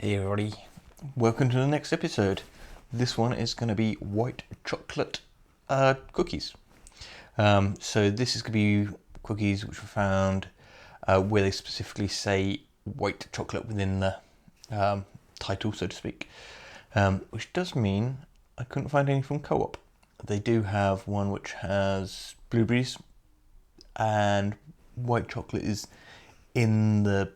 Hey everybody, welcome to the next episode. This one is going to be white chocolate cookies. So this is going to be cookies which were found where they specifically say white chocolate within the title, so to speak, which does mean I couldn't find any from Co-op. They do have one which has blueberries and white chocolate is in the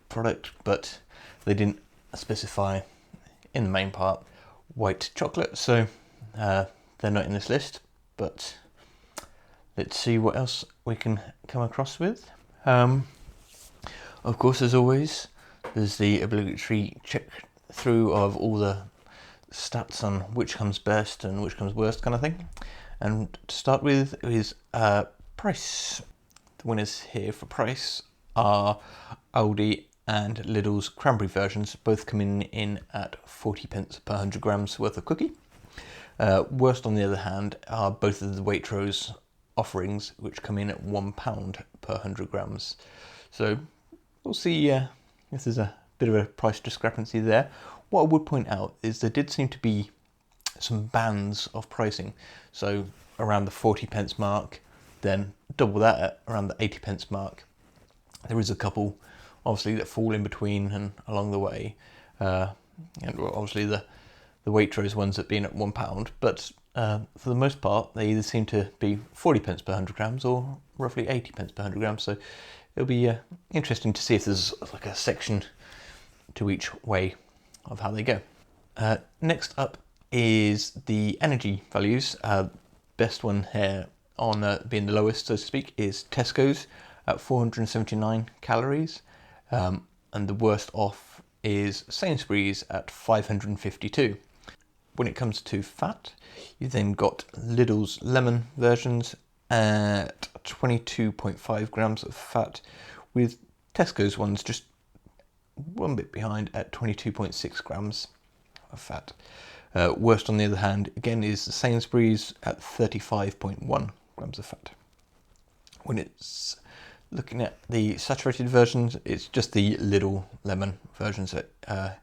product, but they didn't specify in the main part white chocolate, so they're not in this list, but let's see what else we can come across with. Of course, as always, there's the obligatory check through of all the stats on which comes best and which comes worst kind of thing. And to start with is price. The winners here for price are Aldi and Lidl's Cranberry versions, both coming in at 40 pence per 100 grams worth of cookie. Worst, on the other hand, are both of the Waitrose offerings, which come in at £1 per 100 grams. So we'll see if there's a bit of a price discrepancy there. What I would point out is there did seem to be some bands of pricing. So around the 40 pence mark, then double that at around the 80 pence mark. There is a couple obviously that fall in between and along the way, and obviously the Waitrose ones at being at £1, but for the most part they either seem to be 40 pence per 100 grams or roughly 80 pence per 100 grams, so it'll be interesting to see if there's like a section to each way of how they go. Next up is the energy values. Best one here on being the lowest, so to speak, is Tesco's at 479 calories. And the worst off is Sainsbury's at 552. When it comes to fat, you then got Lidl's lemon versions at 22.5 grams of fat, with Tesco's ones just one bit behind at 22.6 grams of fat. Worst, on the other hand, again, is Sainsbury's at 35.1 grams of fat. When it's looking at the saturated versions, it's just the Lidl lemon versions that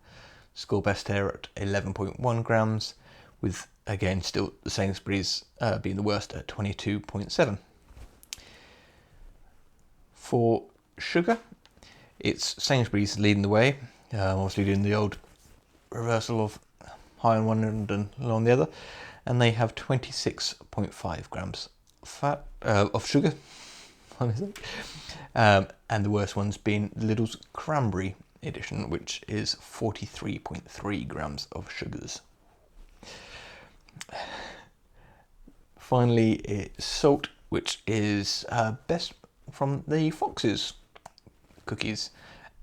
score best here at 11.1 grams, with again still the Sainsbury's being the worst at 22.7. For sugar, it's Sainsbury's leading the way, obviously doing the old reversal of high on one end and low on the other, and they have 26.5 grams fat of sugar. And the worst ones being Lidl's Cranberry edition, which is 43.3 grams of sugars. Finally, it's salt, which is best from the Fox's cookies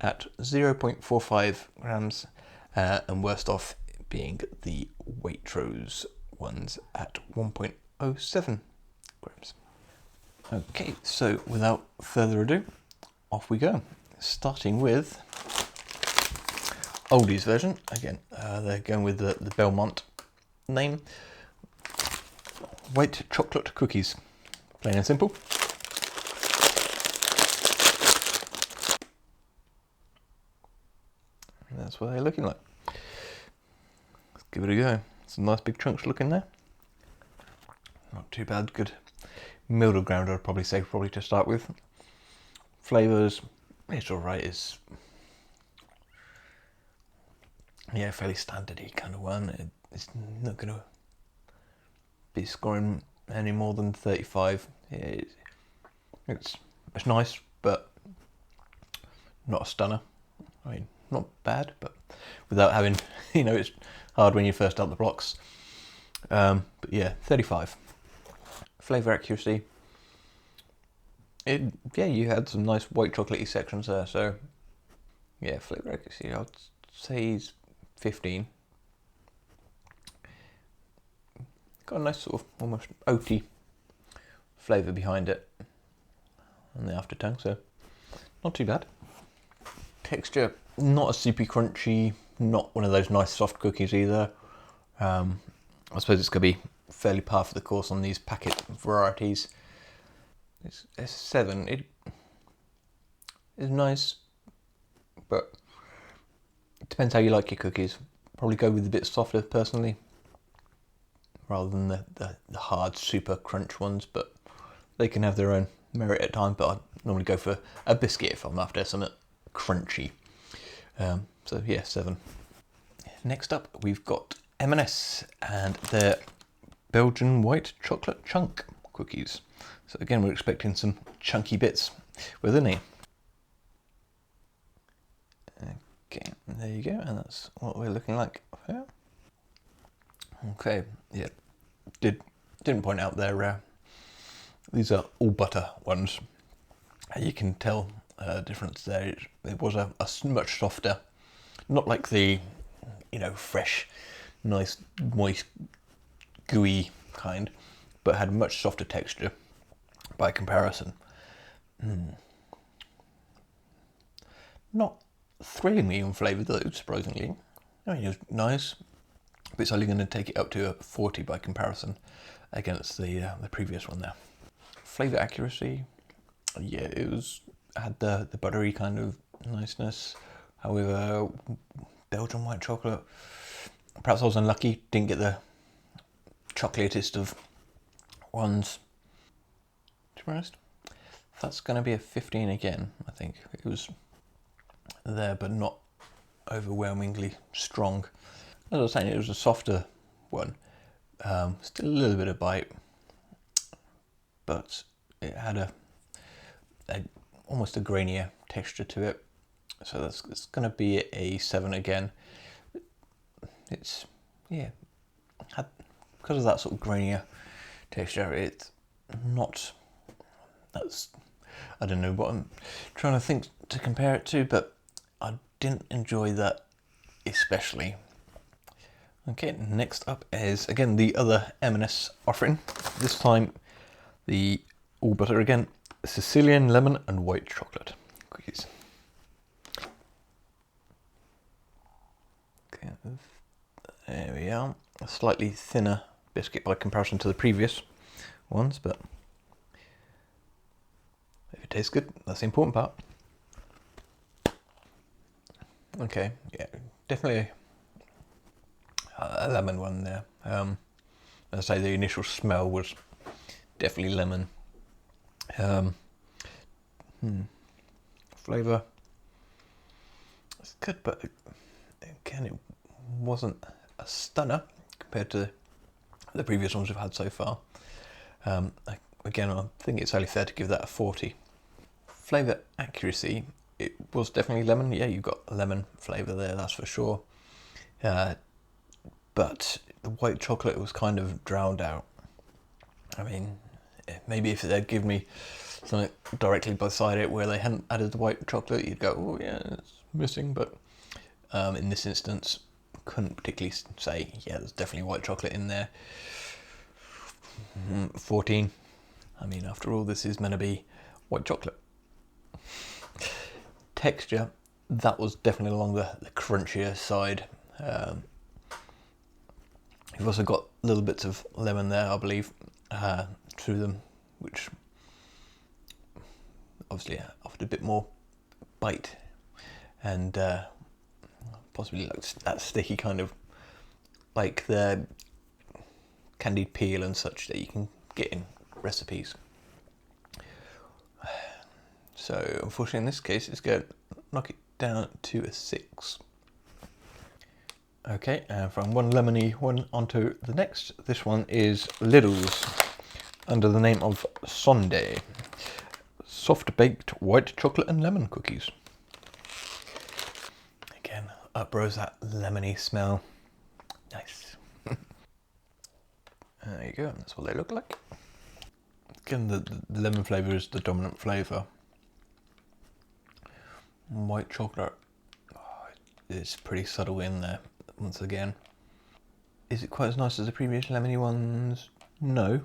at 0.45 grams, and worst off being the Waitrose ones at 1.07 grams. Okay, so without further ado, off we go. Starting with Aldi's version. Again, they're going with the Belmont name. White chocolate cookies, plain and simple. And that's what they're looking like. Let's give it a go. Some nice big chunks looking there. Not too bad, good middle ground, I'd probably say, to start with. Flavours, it's alright, it's fairly standardy kind of one. It's not going to be scoring any more than 35. It's nice, but not a stunner. I mean, not bad, but without having, it's hard when you first start the blocks. But yeah, 35. Flavour accuracy. You had some nice white chocolatey sections there, so yeah, flavour accuracy, I'd say is 15. Got a nice sort of almost oaty flavour behind it on the aftertongue, so not too bad. Texture, not a super crunchy, not one of those nice soft cookies either. I suppose it's going to be fairly par for the course on these packet varieties. It's S7. It is nice, but Depends how you like your cookies. Probably go with a bit softer personally, rather than the hard super crunch ones, but they can have their own merit at times. But I normally go for a biscuit if I'm after something crunchy. So yeah, 7. Next up we've got M&S and their Belgian white chocolate chunk cookies. So again, we're expecting some chunky bits within here. Okay, there you go, and that's what we're looking like here. Okay, yeah, didn't point out there. These are all butter ones. You can tell difference there. It was a much softer, not like the, fresh, nice, moist, gooey kind, but had much softer texture by comparison. Not thrillingly on flavour though, surprisingly. I mean, it was nice, but it's only going to take it up to a 40 by comparison against the previous one there. Flavour accuracy, yeah, had the buttery kind of niceness. However, Belgian white chocolate, perhaps I was unlucky, didn't get the chocolatest of ones. To be honest, that's going to be a 15 again. I think it was there, but not overwhelmingly strong. As I was saying, it was a softer one, still a little bit of bite, but it had a almost a grainier texture to it. So it's going to be a 7 again. It's, yeah, because of that sort of grainier texture, it's not, I don't know what I'm trying to think to compare it to, but I didn't enjoy that especially. Okay, next up is again the other M&S offering. This time the all butter again, Sicilian lemon and white chocolate cookies. Okay, there we are. A slightly thinner biscuit by comparison to the previous ones, but if it tastes good, that's the important part. Okay, yeah, definitely a lemon one there. As I say, the initial smell was definitely lemon. Flavour, it's good, but again, it wasn't a stunner compared to the previous ones we've had so far. Again, I think it's only fair to give that a 40. Flavour accuracy, it was definitely lemon. Yeah, you've got lemon flavour there, that's for sure. But the white chocolate was kind of drowned out. I mean, maybe if they'd given me something directly beside it where they hadn't added the white chocolate, you'd go, oh yeah, it's missing. But in this instance, couldn't particularly say, yeah, there's definitely white chocolate in there. 14. I mean, after all, this is meant to be white chocolate. Texture, that was definitely along the crunchier side. You've also got little bits of lemon there, I believe, through them, which obviously offered a bit more bite and possibly like that sticky kind of, like the candied peel and such that you can get in recipes. So unfortunately in this case it's going to knock it down to a 6. Okay, and from one lemony one onto the next. This one is Lidl's under the name of Sundae. Soft baked white chocolate and lemon cookies. Again, uprose that lemony smell. Nice. There you go, that's what they look like. Again, the lemon flavour is the dominant flavour. White chocolate, it's pretty subtle in there once again. Is it quite as nice as the previous lemony ones? No,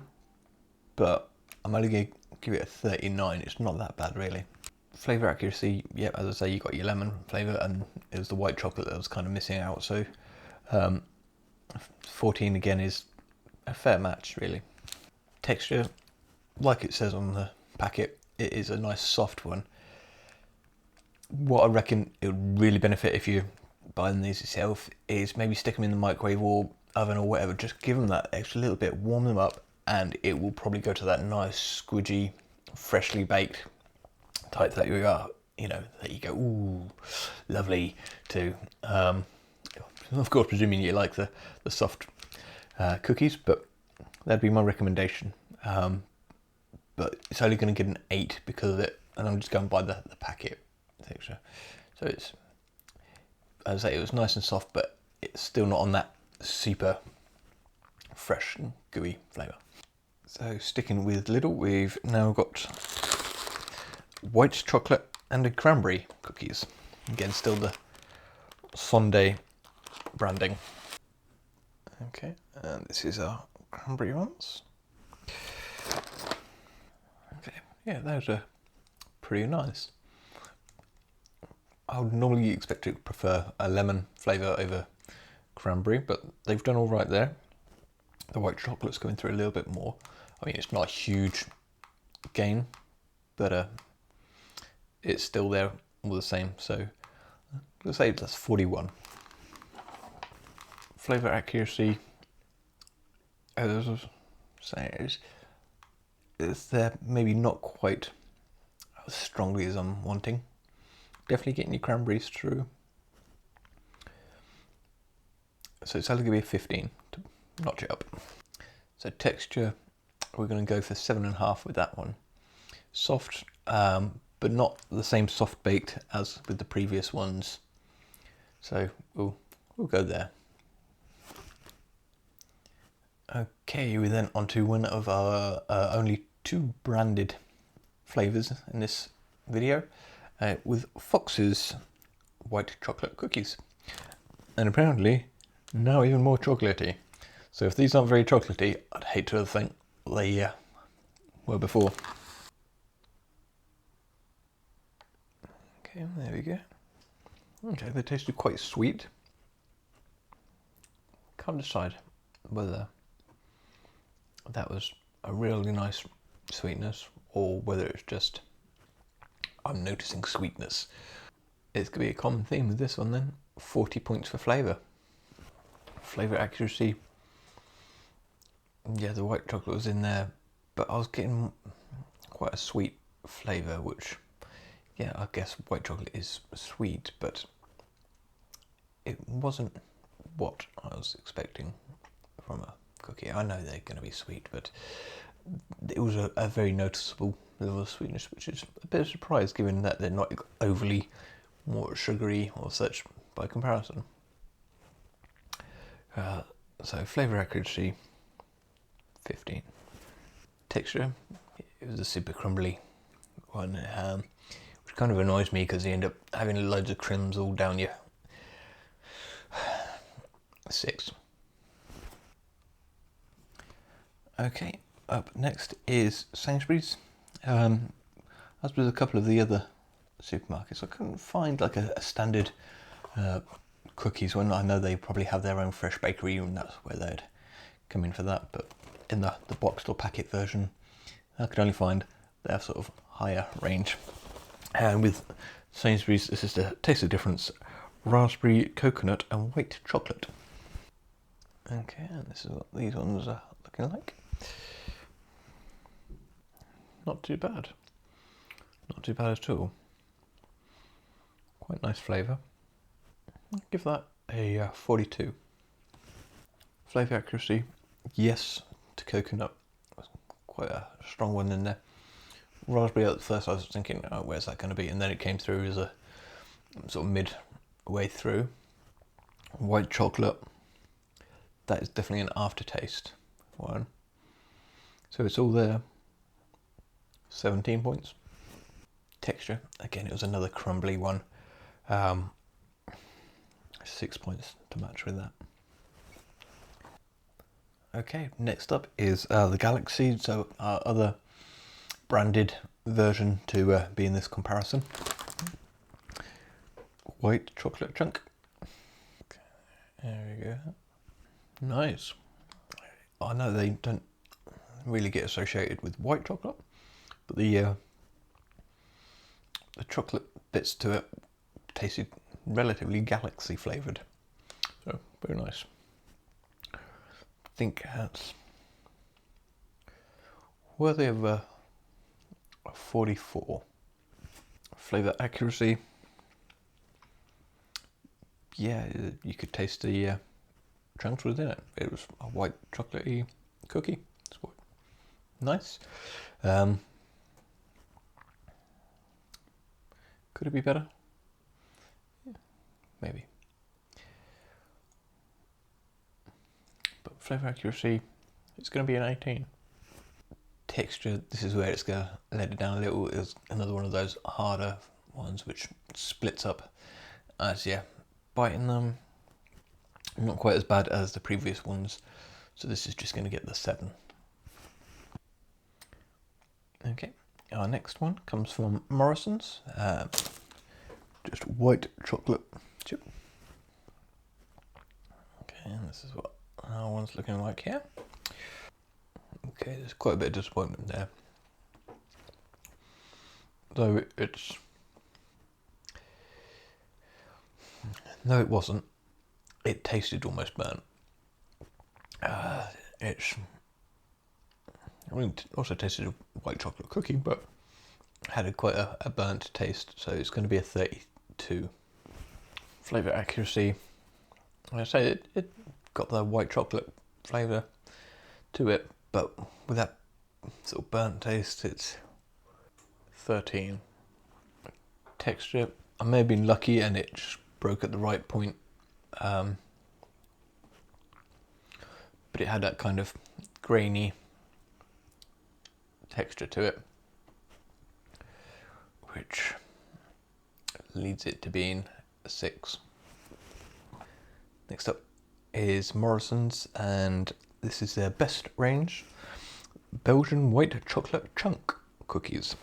but I'm only going to give it a 39. It's not that bad really. Flavour accuracy, yeah, as I say, you got your lemon flavour and it was the white chocolate that was kind of missing out, so 14 again is a fair match really. Texture, like it says on the packet, it is a nice soft one. What I reckon it would really benefit if you buying these yourself is maybe stick them in the microwave or oven or whatever. Just give them that extra little bit, warm them up, and it will probably go to that nice squidgy, freshly baked type that you are. You know, that you go, ooh, lovely too. Of course, presuming you like the soft cookies, but that'd be my recommendation. But it's only going to get an 8 because of it, and I'm just going by the packet texture. So it's, as I say, it was nice and soft, but it's still not on that super fresh and gooey flavour. So sticking with Lidl, we've now got white chocolate and a cranberry cookies. Again, still the Sunday branding. Okay, and this is our cranberry ones. Okay, yeah, those are pretty nice. I would normally expect to prefer a lemon flavour over cranberry, but they've done all right there. The white chocolate's going through a little bit more. I mean, it's not a huge gain, but it's still there all the same. So let's say that's 41. Flavour accuracy, as I was saying, is there maybe not quite as strongly as I'm wanting. Definitely getting your cranberries through. So it's only going to be a 15 to notch it up. So texture, we're going to go for 7.5 with that one. Soft, but not the same soft baked as with the previous ones. So we'll go there. Okay, we're then onto one of our only 2 branded flavours in this video, with Fox's white chocolate cookies. And apparently now even more chocolatey. So if these aren't very chocolatey, I'd hate to think they were before. Okay, there we go. Okay, they tasted quite sweet. Can't decide whether that was a really nice sweetness or whether it's just I'm noticing sweetness. It's going to be a common theme with this one then. 40 points for flavour. Flavour accuracy, yeah, the white chocolate was in there, but I was getting quite a sweet flavour, which, yeah, I guess white chocolate is sweet, but it wasn't what I was expecting from a cookie. I know they're going to be sweet, but it was a very noticeable level of sweetness, which is a bit of a surprise given that they're not overly more sugary or such by comparison. So flavour accuracy, 15. Texture, it was a super crumbly one, which kind of annoys me because you end up having loads of crumbs all down your 6. Okay, up next is Sainsbury's. As with a couple of the other supermarkets, I couldn't find like a standard cookies one. I know they probably have their own fresh bakery and that's where they'd come in for that, but in the boxed or packet version, I could only find their sort of higher range. And with Sainsbury's, this is the taste of difference: raspberry, coconut and white chocolate. Okay, and this is what these ones are looking like. Not too bad. Not too bad at all. Quite nice flavour. I'll give that a 42. Flavour accuracy, yes to coconut. Quite a strong one in there. Raspberry at first I was thinking, oh, where's that going to be? And then it came through as a sort of midway through. White chocolate, that is definitely an aftertaste one. So it's all there. 17 points. Texture, again, it was another crumbly one. 6 points to match with that. Okay, next up is the Galaxy, so our other branded version to be in this comparison. White chocolate chunk. Okay, there we go. Nice. I know they don't really get associated with white chocolate, but the chocolate bits to it tasted relatively galaxy flavoured. So very nice. I think that's worthy of a 44. Flavour accuracy. Yeah, you could taste the chunks within it. It was a white chocolatey cookie. It's quite nice. Could it be better? Yeah, maybe. But flavour accuracy, it's going to be an 18. Texture, this is where it's going to let it down a little. It's another one of those harder ones which splits up as you bite in them. Not quite as bad as the previous ones, so this is just going to get the 7. Okay, our next one comes from Morrisons. Just white chocolate chip. Okay, and this is what our one's looking like here. Okay, there's quite a bit of disappointment there. Though it's... No, it wasn't. It tasted almost burnt. It's... I mean, it also tasted a white chocolate cookie, but had quite a burnt taste, so it's going to be a 32. Flavour accuracy. Like I say, it got the white chocolate flavour to it, but with that sort of burnt taste, it's 13. Texture, I may have been lucky and it just broke at the right point. But it had that kind of grainy texture to it, which leads it to being a 6. Next up is Morrisons, and this is their best range, Belgian white chocolate chunk cookies.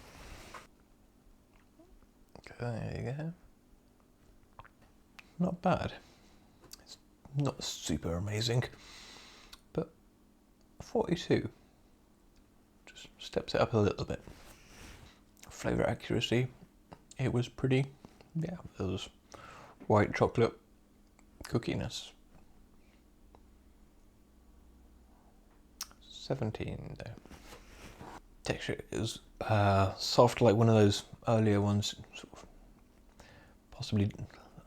Okay, there you go. Not bad. It's not super amazing, but 42. Just steps it up a little bit. Flavour accuracy, it was pretty, yeah, it was white chocolate cookiness. 17 there. Texture is soft, like one of those earlier ones, sort of possibly,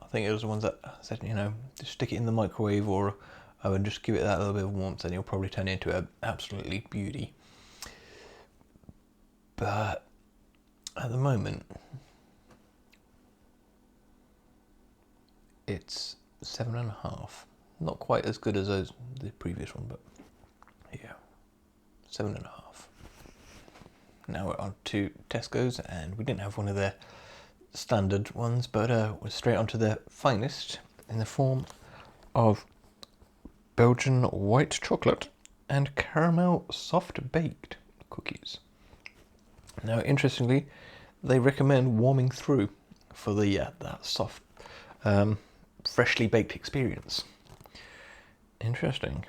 I think it was the ones that said, you know, just stick it in the microwave or and just give it that little bit of warmth and you'll probably turn it into an absolutely beauty. But at the moment, it's 7.5. Not quite as good as the previous one, but yeah, 7.5. Now we're on to Tesco's, and we didn't have one of their standard ones, but we're straight onto their finest in the form of Belgian white chocolate and caramel soft baked cookies. Now, interestingly, they recommend warming through for the that soft, freshly baked experience. Interesting.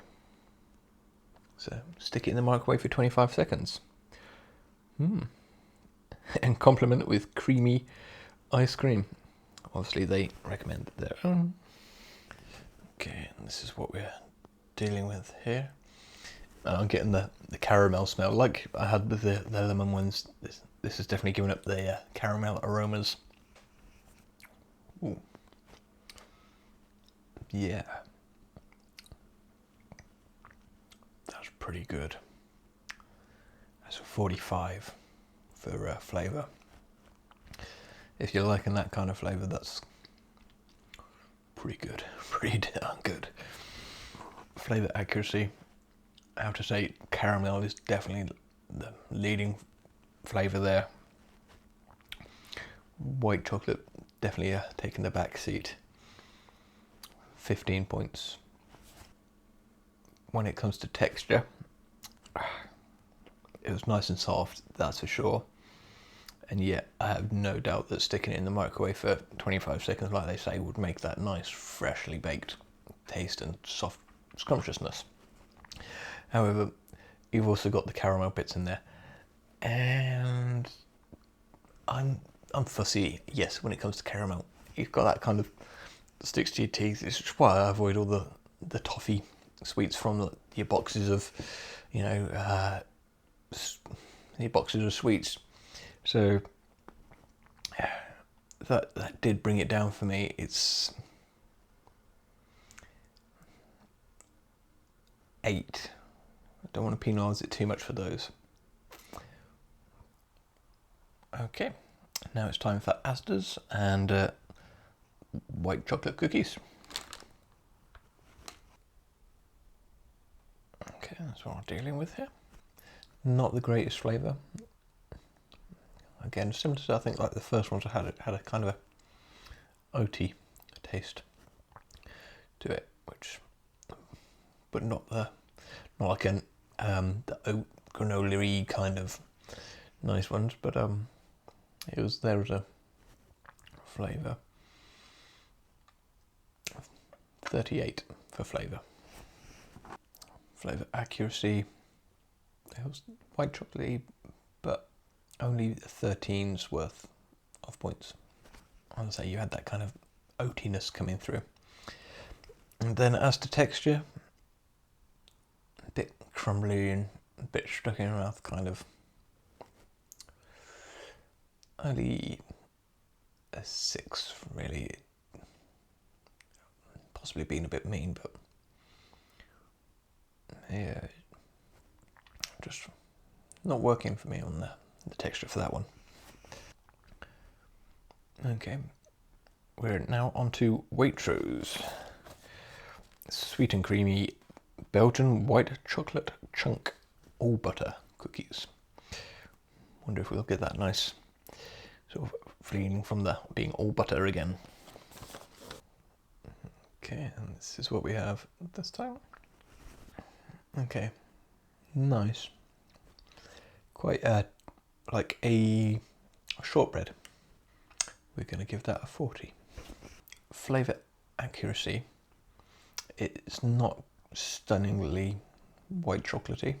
So, stick it in the microwave for 25 seconds. And complement it with creamy ice cream. Obviously, they recommend their own. Okay, and this is what we're dealing with here. I'm getting the caramel smell, like I had with the lemon ones. This is definitely giving up the caramel aromas. Ooh. Yeah. That's pretty good. That's a 45 for flavour. If you're liking that kind of flavour, that's pretty good. Pretty darn good. Flavour accuracy, I have to say caramel is definitely the leading flavour there. White chocolate definitely taking the back seat. 15 points. When it comes to texture, it was nice and soft, that's for sure. And yet I have no doubt that sticking it in the microwave for 25 seconds, like they say, would make that nice freshly baked taste and soft scrumptiousness. However, you've also got the caramel bits in there, and I'm fussy, yes, when it comes to caramel. You've got that kind of sticks to your teeth. It's why I avoid all the toffee sweets from your boxes of, your boxes of sweets. So that did bring it down for me. It's 8. I don't want to penalise it too much for those. Okay, now it's time for Asdas and white chocolate cookies. Okay, that's what we're dealing with here. Not the greatest flavour. Again, similar to I think like the first ones I had a kind of a oaty taste to it, but not like the oat granola-y kind of nice ones, but there was a flavour. 38 for flavour. Flavour accuracy. It was white chocolatey, but only 13's worth of points. I would say you had that kind of oatiness coming through. And then as to texture, a bit crumbly and a bit stuck in your mouth, kind of. Only a 6, really. Possibly being a bit mean, but yeah, just not working for me on the texture for that one. Okay, we're now on to Waitrose. Sweet and creamy Belgian white chocolate chunk all butter cookies. Wonder if we'll get that nice sort of fleeing from the being all butter again. Okay, and this is what we have this time. Okay, nice. Quite like a shortbread. We're going to give that a 40. Flavour accuracy. It's not stunningly white chocolatey,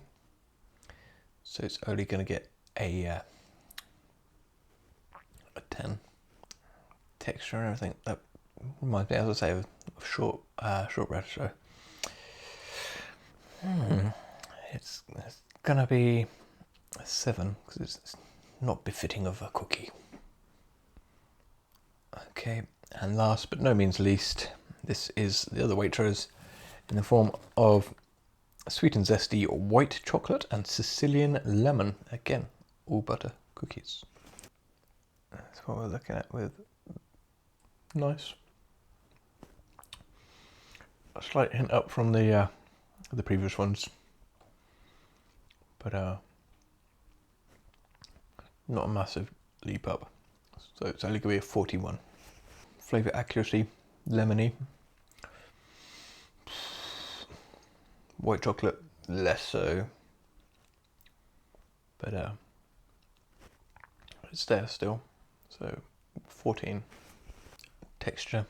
so it's only going to get a 10. Texture and everything, that reminds me, as I say, of shortbread. So it's going to be a 7 because it's not befitting of a cookie. Okay, and last but no means least, this is the other Waitrose in the form of sweet and zesty white chocolate and Sicilian lemon. Again, all butter cookies. That's what we're looking at with nice. A slight hint up from the previous ones, but not a massive leap up. So it's only going to be a 41. Flavour accuracy, lemony. White chocolate, less so. But it's there still. So 14. Texture.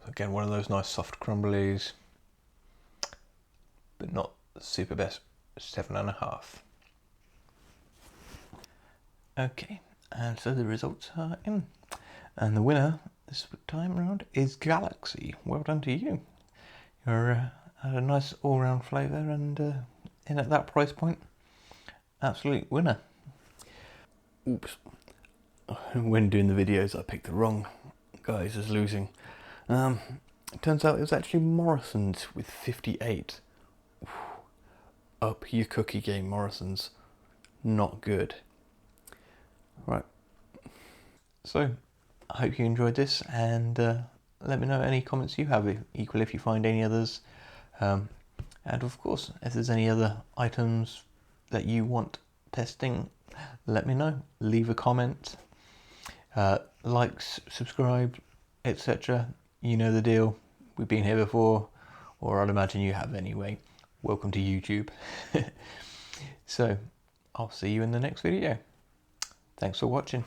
Again, one of those nice soft crumblies, but not the super best. 7.5. Okay, and so the results are in. And the winner this time round is Galaxy. Well done to you. You're had a nice all-round flavour and in at that price point, absolute winner. Oops. When doing the videos, I picked the wrong guys as losing. It turns out it was actually Morrisons with 58. Up your cookie game, Morrisons. Not good. Right. So, I hope you enjoyed this, and let me know any comments you have, equally if you find any others. And of course, if there's any other items that you want testing, let me know. Leave a comment, like, subscribe, etc. You know the deal. We've been here before, or I'd imagine you have anyway. Welcome to YouTube. So, I'll see you in the next video. Thanks for watching.